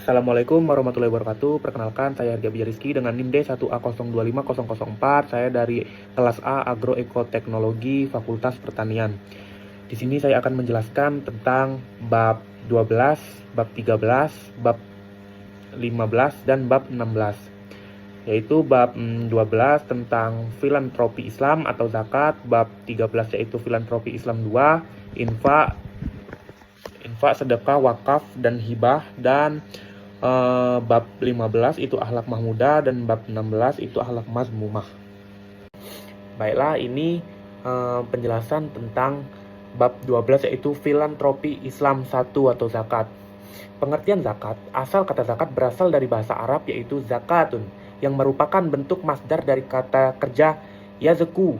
Assalamualaikum warahmatullahi wabarakatuh. Perkenalkan, saya Harga Rizky dengan NIM D1A025004. Saya dari kelas A Agroekoteknologi Fakultas Pertanian. Di sini saya akan menjelaskan tentang bab 12, bab 13, bab 15, dan bab 16. Yaitu bab 12 tentang filantropi Islam atau zakat, bab 13 yaitu filantropi Islam 2, infak, sedekah, wakaf, dan hibah, dan bab 15 itu akhlak mahmudah, dan bab 16 itu akhlak mazmumah. Baiklah, ini penjelasan tentang bab 12 yaitu filantropi Islam 1 atau zakat. Pengertian zakat, asal kata zakat berasal dari bahasa Arab yaitu zakatun, yang merupakan bentuk masdar dari kata kerja yazku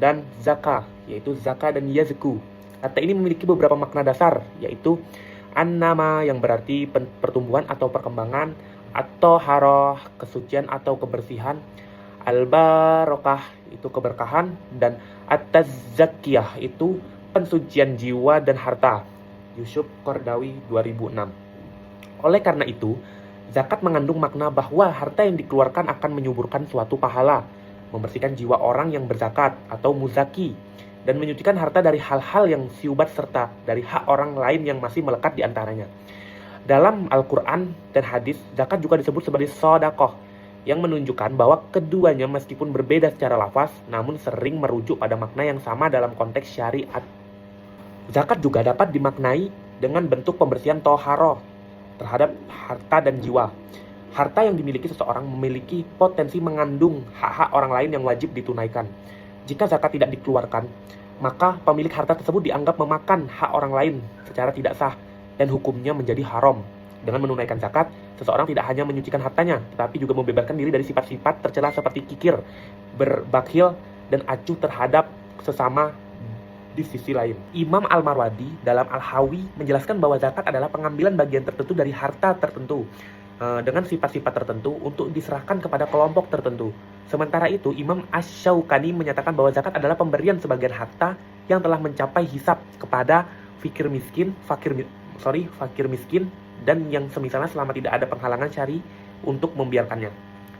dan zakah, yaitu zakah dan yazku. Kata ini memiliki beberapa makna dasar, yaitu an-nama yang berarti pertumbuhan atau perkembangan, atau haroh kesucian atau kebersihan, al-barokah itu keberkahan, dan at-tazzakiyah itu pensucian jiwa dan harta. Yusuf Qardawi 2006. Oleh karena itu, zakat mengandung makna bahwa harta yang dikeluarkan akan menyuburkan suatu pahala, membersihkan jiwa orang yang berzakat atau muzaki, dan menyucikan harta dari hal-hal yang siubat serta dari hak orang lain yang masih melekat di antaranya. Dalam Al-Quran dan hadis, zakat juga disebut sebagai sodakoh, yang menunjukkan bahwa keduanya meskipun berbeda secara lafaz, namun sering merujuk pada makna yang sama dalam konteks syariat. Zakat juga dapat dimaknai dengan bentuk pembersihan toharoh terhadap harta dan jiwa. Harta yang dimiliki seseorang memiliki potensi mengandung hak-hak orang lain yang wajib ditunaikan. Jika zakat tidak dikeluarkan, maka pemilik harta tersebut dianggap memakan hak orang lain secara tidak sah dan hukumnya menjadi haram. Dengan menunaikan zakat, seseorang tidak hanya menyucikan hartanya, tetapi juga membebaskan diri dari sifat-sifat tercela seperti kikir, berbakhil, dan acuh terhadap sesama di sisi lain. Imam Al-Marwadi dalam Al-Hawi menjelaskan bahwa zakat adalah pengambilan bagian tertentu dari harta tertentu dengan sifat-sifat tertentu untuk diserahkan kepada kelompok tertentu. Sementara itu, Imam Asy-Syaukani menyatakan bahwa zakat adalah pemberian sebagian harta yang telah mencapai hisab kepada fakir miskin, dan yang semisalnya selama tidak ada penghalangan syari untuk membiarkannya.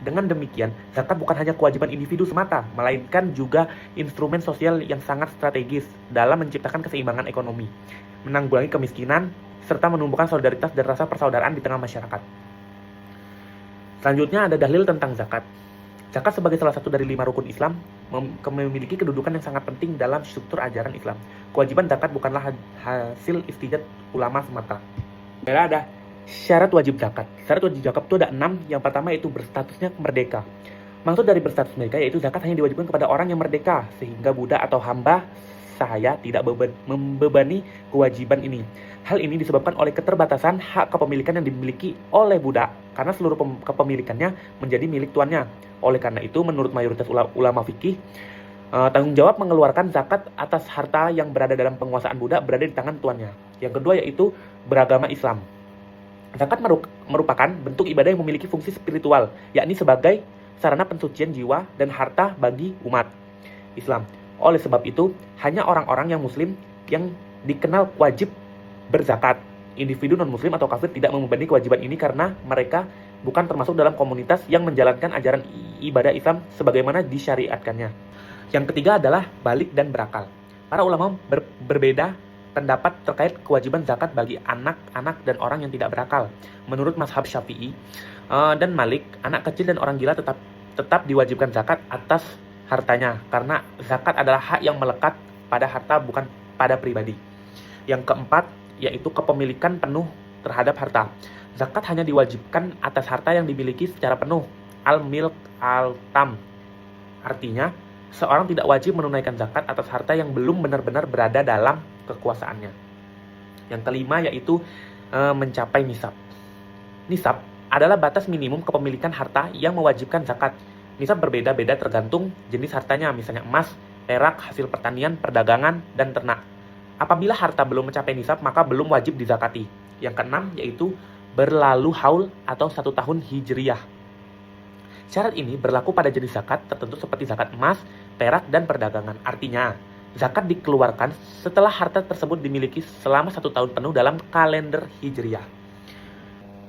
Dengan demikian, zakat bukan hanya kewajiban individu semata, melainkan juga instrumen sosial yang sangat strategis dalam menciptakan keseimbangan ekonomi, menanggulangi kemiskinan, serta menumbuhkan solidaritas dan rasa persaudaraan di tengah masyarakat. Selanjutnya ada dalil tentang zakat. Zakat sebagai salah satu dari 5 rukun Islam memiliki kedudukan yang sangat penting dalam struktur ajaran Islam. Kewajiban zakat bukanlah hasil istijad ulama semata. Ada syarat wajib zakat. Syarat wajib zakat itu ada 6. Yang pertama itu berstatusnya merdeka. Maksud dari berstatus merdeka yaitu zakat hanya diwajibkan kepada orang yang merdeka, sehingga budak atau hamba sahaya tidak membebani kewajiban ini. Hal ini disebabkan oleh keterbatasan hak kepemilikan yang dimiliki oleh budak, karena seluruh kepemilikannya menjadi milik tuannya. Oleh karena itu, menurut mayoritas ulama fikih, tanggung jawab mengeluarkan zakat atas harta yang berada dalam penguasaan budak berada di tangan tuannya. Yang kedua yaitu beragama Islam. Zakat merupakan bentuk ibadah yang memiliki fungsi spiritual, yakni sebagai sarana pensucian jiwa dan harta bagi umat Islam. Oleh sebab itu, hanya orang-orang yang muslim yang dikenal wajib berzakat. Individu non-muslim atau kafir tidak membebani kewajiban ini karena mereka bukan termasuk dalam komunitas yang menjalankan ajaran ibadah Islam sebagaimana disyariatkannya. Yang ketiga adalah balik dan berakal. Para ulama berbeda pendapat terkait kewajiban zakat bagi anak-anak dan orang yang tidak berakal. Menurut mazhab Syafi'i dan Malik, anak kecil dan orang gila tetap diwajibkan zakat atas hartanya, karena zakat adalah hak yang melekat pada harta bukan pada pribadi. Yang keempat yaitu kepemilikan penuh terhadap harta. Zakat hanya diwajibkan atas harta yang dimiliki secara penuh, al-milk al-tam. Artinya, seorang tidak wajib menunaikan zakat atas harta yang belum benar-benar berada dalam kekuasaannya. Yang kelima yaitu mencapai nisab. Nisab adalah batas minimum kepemilikan harta yang mewajibkan zakat. Nisab berbeda-beda tergantung jenis hartanya, misalnya emas, perak, hasil pertanian, perdagangan, dan ternak. Apabila harta belum mencapai nisab, maka belum wajib dizakati. Yang keenam yaitu berlalu haul atau 1 tahun hijriyah. Syarat ini berlaku pada jenis zakat tertentu seperti zakat emas, perak, dan perdagangan. Artinya, zakat dikeluarkan setelah harta tersebut dimiliki selama 1 tahun penuh dalam kalender hijriyah.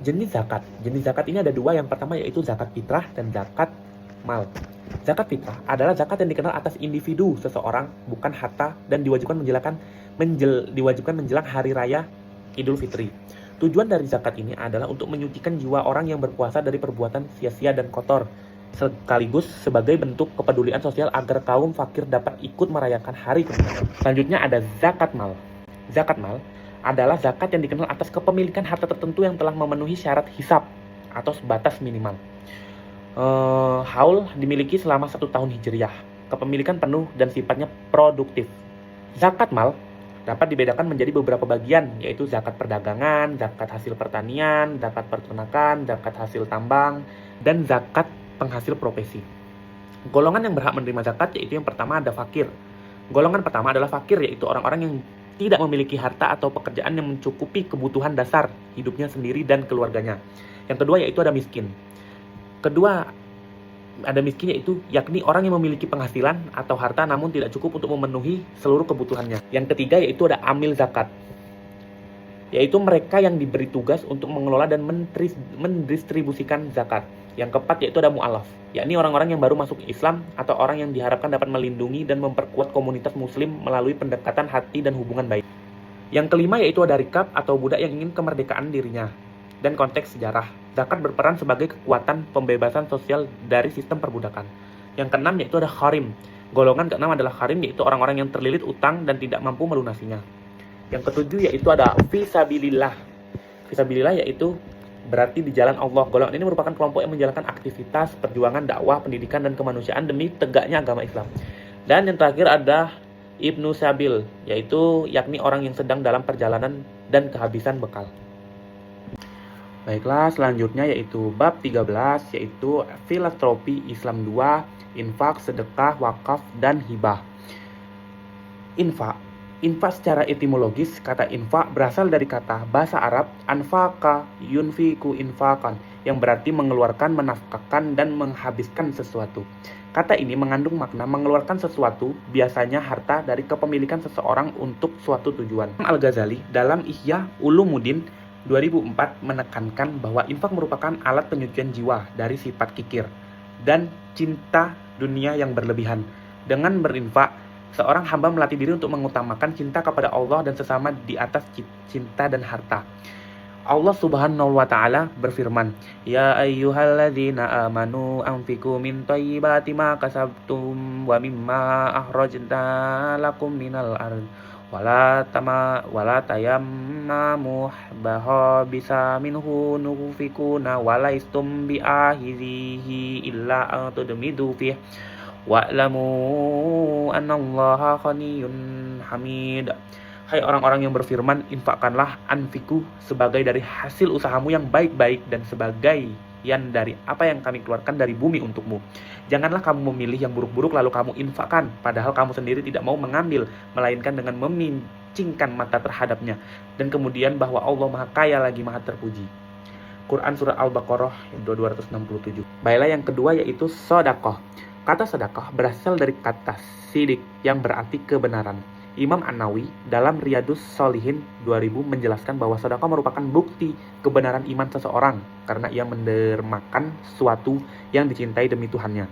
Jenis zakat. Jenis zakat ini ada dua. Yang pertama yaitu zakat fitrah dan zakat mal. Zakat fitrah adalah zakat yang dikenal atas individu seseorang, bukan harta, dan diwajibkan menjelang hari raya Idul Fitri. Tujuan dari zakat ini adalah untuk menyucikan jiwa orang yang berpuasa dari perbuatan sia-sia dan kotor, sekaligus sebagai bentuk kepedulian sosial agar kaum fakir dapat ikut merayakan hari kemenangan. Selanjutnya ada zakat mal. Zakat mal adalah zakat yang dikenal atas kepemilikan harta tertentu yang telah memenuhi syarat hisab atau sebatas minimal. Haul dimiliki selama 1 tahun hijriah, kepemilikan penuh dan sifatnya produktif. Zakat mal dapat dibedakan menjadi beberapa bagian, yaitu zakat perdagangan, zakat hasil pertanian, zakat peternakan, zakat hasil tambang, dan zakat penghasil profesi. Golongan yang berhak menerima zakat yaitu yang pertama ada fakir. Golongan pertama adalah fakir, yaitu orang-orang yang tidak memiliki harta atau pekerjaan yang mencukupi kebutuhan dasar hidupnya sendiri dan keluarganya. Yang kedua yaitu ada miskin. Kedua, ada miskin yakni orang yang memiliki penghasilan atau harta namun tidak cukup untuk memenuhi seluruh kebutuhannya. Yang ketiga yaitu ada amil zakat, yaitu mereka yang diberi tugas untuk mengelola dan mendistribusikan zakat. Yang keempat yaitu ada mu'alaf, yakni orang-orang yang baru masuk Islam atau orang yang diharapkan dapat melindungi dan memperkuat komunitas muslim melalui pendekatan hati dan hubungan baik. Yang kelima yaitu ada rikab atau budak yang ingin kemerdekaan dirinya. Dan konteks sejarah, zakat berperan sebagai kekuatan pembebasan sosial dari sistem perbudakan. Yang keenam yaitu ada kharim. Golongan keenam adalah kharim, yaitu orang-orang yang terlilit utang dan tidak mampu melunasinya. Yang ketujuh yaitu ada fisabilillah. Fisabilillah yaitu berarti di jalan Allah. Golongan ini merupakan kelompok yang menjalankan aktivitas, perjuangan, dakwah, pendidikan, dan kemanusiaan demi tegaknya agama Islam. Dan yang terakhir ada Ibnu Sabil, yakni orang yang sedang dalam perjalanan dan kehabisan bekal. Baiklah, selanjutnya yaitu bab 13, yaitu filantropi Islam 2, infak, sedekah, wakaf, dan hibah. Infak secara etimologis, kata infak berasal dari kata bahasa Arab anfaqa yunfiku infakan, yang berarti mengeluarkan, menafkahkan, dan menghabiskan sesuatu. Kata ini mengandung makna mengeluarkan sesuatu, biasanya harta, dari kepemilikan seseorang untuk suatu tujuan. Al-Ghazali dalam Ihya Ulumuddin 2004 menekankan bahwa infak merupakan alat penyucian jiwa dari sifat kikir dan cinta dunia yang berlebihan. Dengan berinfak, seorang hamba melatih diri untuk mengutamakan cinta kepada Allah dan sesama di atas cinta dan harta. Allah Subhanahu wa taala berfirman, "Ya ayyuhalladzina amanu anfiqu min thayyibati ma kasabtum wa mimma akhrajna lakum minal ardh wala tayammamu bisa minhu nufikuna walaistum bi'ahizihi illa an tudmidu fih wa'lamu annallaha ghaniyyun hamid." Hai orang-orang yang berfirman, infakkanlah anfiku sebagai dari hasil usahamu yang baik-baik dan sebagian dari apa yang kami keluarkan dari bumi untukmu. Janganlah kamu memilih yang buruk-buruk lalu kamu infakkan, padahal kamu sendiri tidak mau mengambil, melainkan dengan memincingkan mata terhadapnya. Dan kemudian bahwa Allah Maha Kaya lagi Maha Terpuji. Quran Surah Al-Baqarah 267. Baiklah, yang kedua yaitu sedekah. Kata sedekah berasal dari kata sidik yang berarti kebenaran. Imam An-Nawawi dalam Riyadhus Shalihin 2000 menjelaskan bahwa sedekah merupakan bukti kebenaran iman seseorang karena ia mendermakan sesuatu yang dicintai demi Tuhannya.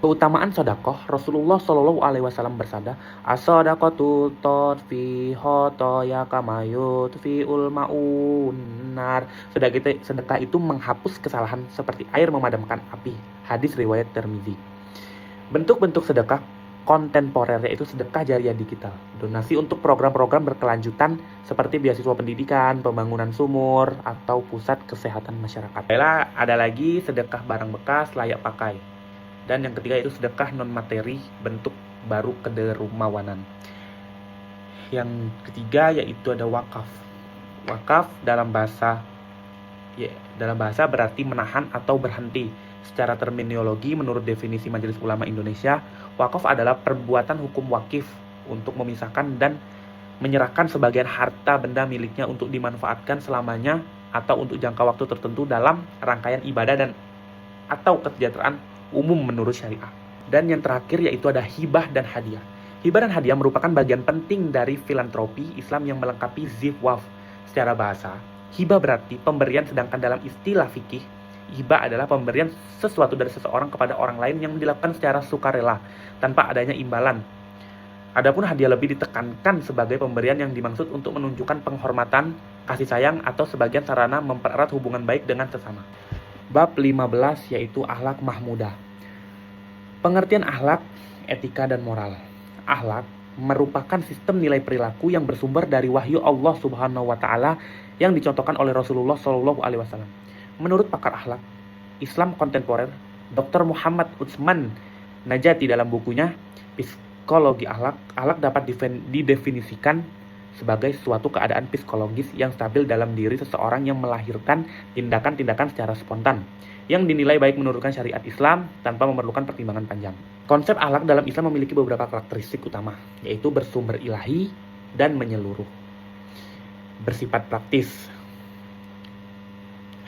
Keutamaan sedekah, Rasulullah Shallallahu Alaihi Wasallam bersabda, "As-sadaqatu tudfi khotoya kama yudfi'ul ma'unar." Sedekah itu menghapus kesalahan seperti air memadamkan api. Hadis riwayat Tirmizi. Bentuk-bentuk sedekah kontemporer yaitu sedekah jariah digital, donasi untuk program-program berkelanjutan seperti beasiswa pendidikan, pembangunan sumur, atau pusat kesehatan masyarakat. Ada lagi sedekah barang bekas layak pakai. Dan yang ketiga itu sedekah non materi, bentuk baru kederumawanan. Yang ketiga yaitu ada wakaf. Wakaf dalam bahasa berarti menahan atau berhenti. Secara terminologi, menurut definisi Majelis Ulama Indonesia, wakaf adalah perbuatan hukum wakif untuk memisahkan dan menyerahkan sebagian harta benda miliknya untuk dimanfaatkan selamanya atau untuk jangka waktu tertentu dalam rangkaian ibadah dan atau kesejahteraan umum menurut syariah. Dan yang terakhir yaitu ada hibah dan hadiah. Hibah dan hadiah merupakan bagian penting dari filantropi Islam yang melengkapi zif waf. Secara bahasa, Hibah berarti pemberian, sedangkan dalam istilah fikih, hibah adalah pemberian sesuatu dari seseorang kepada orang lain yang dilakukan secara sukarela, tanpa adanya imbalan. Adapun hadiah lebih ditekankan sebagai pemberian yang dimaksud untuk menunjukkan penghormatan, kasih sayang, atau sebagian sarana mempererat hubungan baik dengan sesama. Bab 15 yaitu akhlak mahmudah. Pengertian akhlak, etika, dan moral. Akhlak merupakan sistem nilai perilaku yang bersumber dari wahyu Allah Subhanahu wa taala yang dicontohkan oleh Rasulullah Shallallahu alaihi wasallam. Menurut pakar akhlak Islam kontemporer, Dr. Muhammad Utsman Najati dalam bukunya Psikologi Akhlak, akhlak dapat didefinisikan sebagai suatu keadaan psikologis yang stabil dalam diri seseorang yang melahirkan tindakan-tindakan secara spontan, yang dinilai baik menurunkan syariat Islam tanpa memerlukan pertimbangan panjang. Konsep akhlak dalam Islam memiliki beberapa karakteristik utama, yaitu bersumber ilahi dan menyeluruh. Bersifat praktis.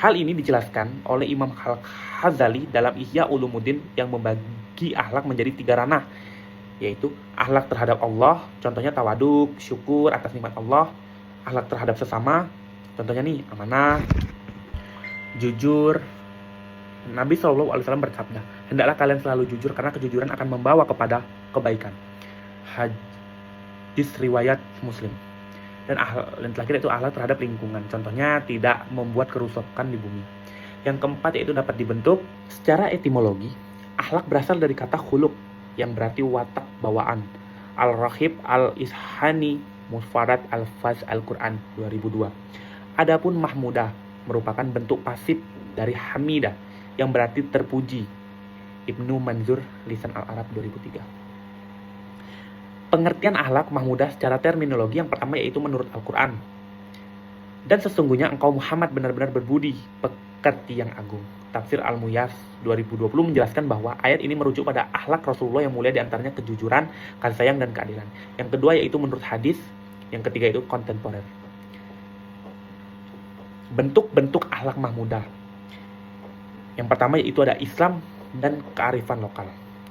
Hal ini dijelaskan oleh Imam Al-Ghazali dalam Ihya Ulumuddin yang membagi akhlak menjadi 3 ranah, yaitu akhlak terhadap Allah, contohnya tawaduk, syukur atas nikmat Allah. Akhlak terhadap sesama, contohnya nih amanah, jujur. Nabi SAW bersabda, hendaklah kalian selalu jujur karena kejujuran akan membawa kepada kebaikan. Hadis riwayat Muslim. Dan terakhir itu akhlak terhadap lingkungan, contohnya tidak membuat kerusakan di bumi. Yang keempat yaitu dapat dibentuk secara etimologi. Akhlak berasal dari kata khuluq yang berarti watak bawaan. Al-Raghib Al-Ishani Mufarad Al-Faz Al-Quran 2002. Adapun mahmudah merupakan bentuk pasif dari hamidah yang berarti terpuji. Ibnu Manzur Lisan Al-Arab 2003. Pengertian akhlak mahmudah secara terminologi yang pertama yaitu menurut Al-Quran. Dan sesungguhnya engkau Muhammad benar-benar berbudi, pekerti yang agung. Tafsir Al-Muyas 2020 menjelaskan bahwa ayat ini merujuk pada akhlak Rasulullah yang mulia, diantaranya kejujuran, kasih sayang, dan keadilan. Yang kedua yaitu menurut hadis. Yang ketiga itu kontemporer. Bentuk-bentuk akhlak mahmudah. Yang pertama yaitu ada Islam dan kearifan lokal.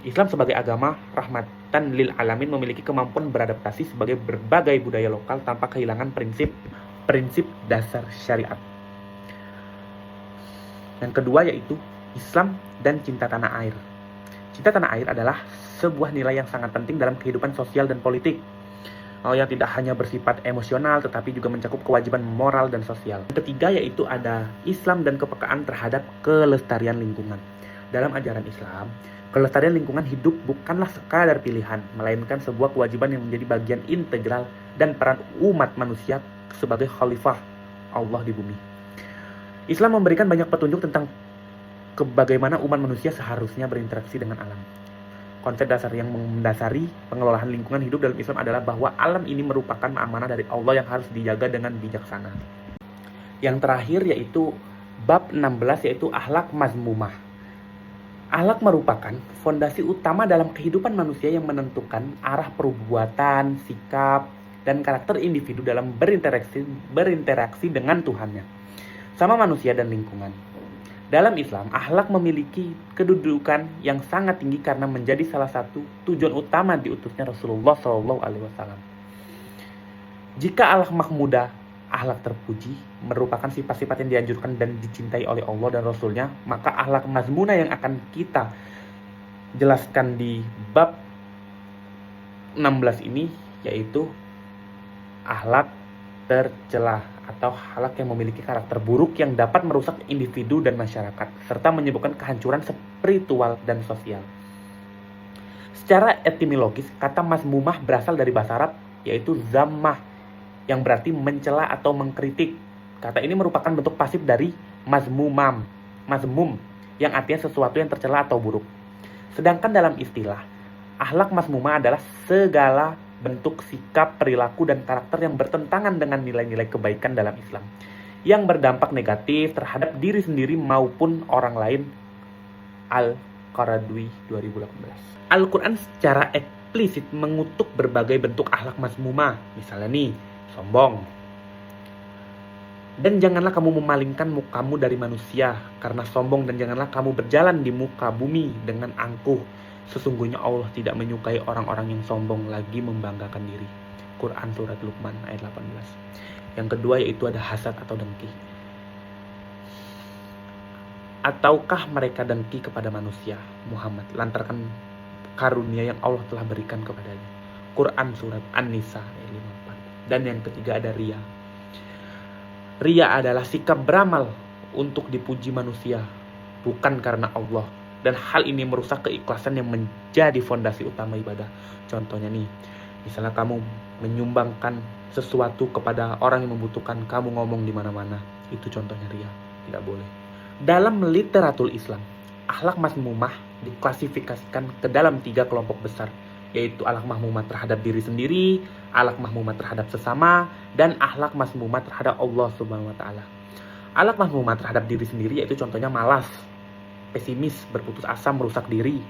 Islam sebagai agama rahmatan lil alamin memiliki kemampuan beradaptasi sebagai berbagai budaya lokal tanpa kehilangan prinsip dasar syariat. Yang kedua yaitu Islam dan cinta tanah air. Cinta tanah air adalah sebuah nilai yang sangat penting dalam kehidupan sosial dan politik, yang tidak hanya bersifat emosional tetapi juga mencakup kewajiban moral dan sosial. Yang ketiga yaitu ada Islam dan kepekaan terhadap kelestarian lingkungan. Dalam ajaran Islam, kelestarian lingkungan hidup bukanlah sekadar pilihan, melainkan sebuah kewajiban yang menjadi bagian integral dan peran umat manusia sebagai khalifah Allah di bumi. Islam memberikan banyak petunjuk tentang bagaimana umat manusia seharusnya berinteraksi dengan alam. Konsep dasar yang mendasari pengelolaan lingkungan hidup dalam Islam adalah bahwa alam ini merupakan amanah dari Allah yang harus dijaga dengan bijaksana. Yang terakhir yaitu bab 16 yaitu akhlak mazmumah. Akhlak merupakan fondasi utama dalam kehidupan manusia yang menentukan arah perbuatan, sikap, dan karakter individu dalam berinteraksi dengan Tuhannya, sama manusia dan lingkungan. Dalam Islam, akhlak memiliki kedudukan yang sangat tinggi karena menjadi salah satu tujuan utama diutusnya Rasulullah SAW. Jika akhlak mahmudah, akhlak terpuji, merupakan sifat-sifat yang dianjurkan dan dicintai oleh Allah dan Rasulnya, maka akhlak mazmunah yang akan kita jelaskan di bab 16 ini yaitu akhlak tercela atau akhlak yang memiliki karakter buruk yang dapat merusak individu dan masyarakat serta menyebabkan kehancuran spiritual dan sosial. Secara etimologis, kata mazmumah berasal dari bahasa Arab yaitu zammah yang berarti mencela atau mengkritik. Kata ini merupakan bentuk pasif dari mazmum yang artinya sesuatu yang tercela atau buruk. Sedangkan dalam istilah, akhlak mazmumah adalah segala bentuk sikap, perilaku, dan karakter yang bertentangan dengan nilai-nilai kebaikan dalam Islam, yang berdampak negatif terhadap diri sendiri maupun orang lain. Al-Qaradwi 2018. Al-Quran secara eksplisit mengutuk berbagai bentuk akhlak mazmumah. Misalnya nih, sombong. Dan janganlah kamu memalingkan mukamu dari manusia karena sombong, dan janganlah kamu berjalan di muka bumi dengan angkuh. Sesungguhnya Allah tidak menyukai orang-orang yang sombong lagi membanggakan diri. Quran Surat Luqman ayat 18. Yang kedua yaitu ada hasad atau dengki. Ataukah mereka dengki kepada manusia Muhammad lantaran karunia yang Allah telah berikan kepadanya? Quran surat An-Nisa ayat 54. Dan yang ketiga ada ria. Ria adalah sikap beramal untuk dipuji manusia, bukan karena Allah. Dan hal ini merusak keikhlasan yang menjadi fondasi utama ibadah. Contohnya nih, misalnya kamu menyumbangkan sesuatu kepada orang yang membutuhkan, kamu ngomong di mana-mana, itu contohnya ria, tidak boleh. Dalam literatur Islam, akhlak mazmumah diklasifikasikan ke dalam 3 kelompok besar, yaitu akhlak mazmumah terhadap diri sendiri, akhlak mazmumah terhadap sesama, dan akhlak mazmumah terhadap Allah Subhanahu wa taala. Akhlak mazmumah terhadap diri sendiri yaitu contohnya malas, pesimis, berputus asa, merusak diri,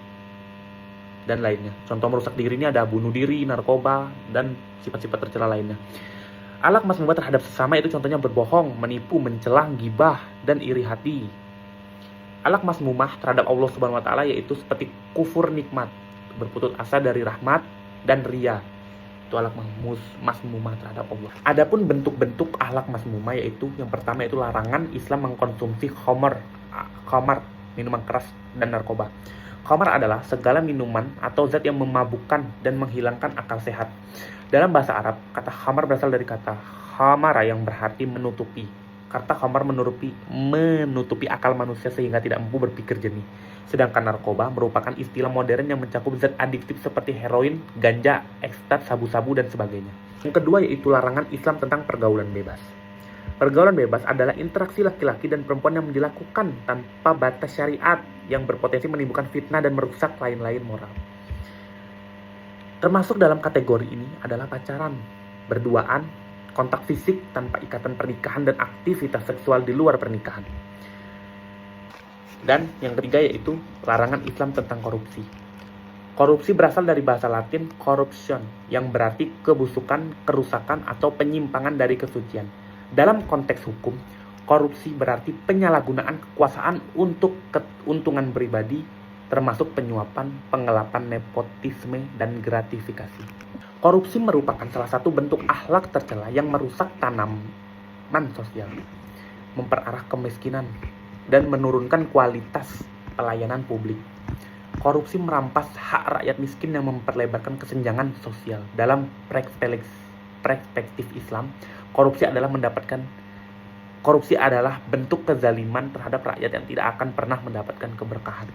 dan lainnya. Contoh merusak diri ini ada bunuh diri, narkoba, dan sifat-sifat tercela lainnya. Akhlak mazmumah terhadap sesama itu contohnya berbohong, menipu, mencela, gibah, dan iri hati. Akhlak mazmumah terhadap Allah Subhanahu wa taala yaitu seperti kufur nikmat, berputus asa dari rahmat, dan ria. Itu akhlak mazmumah terhadap Allah. Adapun bentuk-bentuk akhlak mazmumah yaitu yang pertama yaitu larangan Islam mengkonsumsi khamar, minuman keras, dan narkoba. Khamar adalah segala minuman atau zat yang memabukkan dan menghilangkan akal sehat. Dalam bahasa Arab, kata khamar berasal dari kata khamara yang berarti menutupi. Kata khamar menutupi akal manusia sehingga tidak mampu berpikir jernih. Sedangkan narkoba merupakan istilah modern yang mencakup zat adiktif seperti heroin, ganja, ekstat, sabu-sabu, dan sebagainya. Yang kedua yaitu larangan Islam tentang pergaulan bebas. Pergaulan bebas adalah interaksi laki-laki dan perempuan yang dilakukan tanpa batas syariat yang berpotensi menimbulkan fitnah dan merusak lain-lain moral. Termasuk dalam kategori ini adalah pacaran, berduaan, kontak fisik tanpa ikatan pernikahan, dan aktivitas seksual di luar pernikahan. Dan yang ketiga yaitu larangan Islam tentang korupsi. Korupsi berasal dari bahasa Latin corruption yang berarti kebusukan, kerusakan, atau penyimpangan dari kesucian. Dalam konteks hukum, korupsi berarti penyalahgunaan kekuasaan untuk keuntungan pribadi, termasuk penyuapan, penggelapan, nepotisme, dan gratifikasi. Korupsi merupakan salah satu bentuk akhlak tercela yang merusak tanaman sosial, memperarah kemiskinan, dan menurunkan kualitas pelayanan publik. Korupsi merampas hak rakyat miskin yang memperlebarkan kesenjangan sosial. Dalam perspektif Islam, korupsi adalah bentuk kezaliman terhadap rakyat yang tidak akan pernah mendapatkan keberkahan.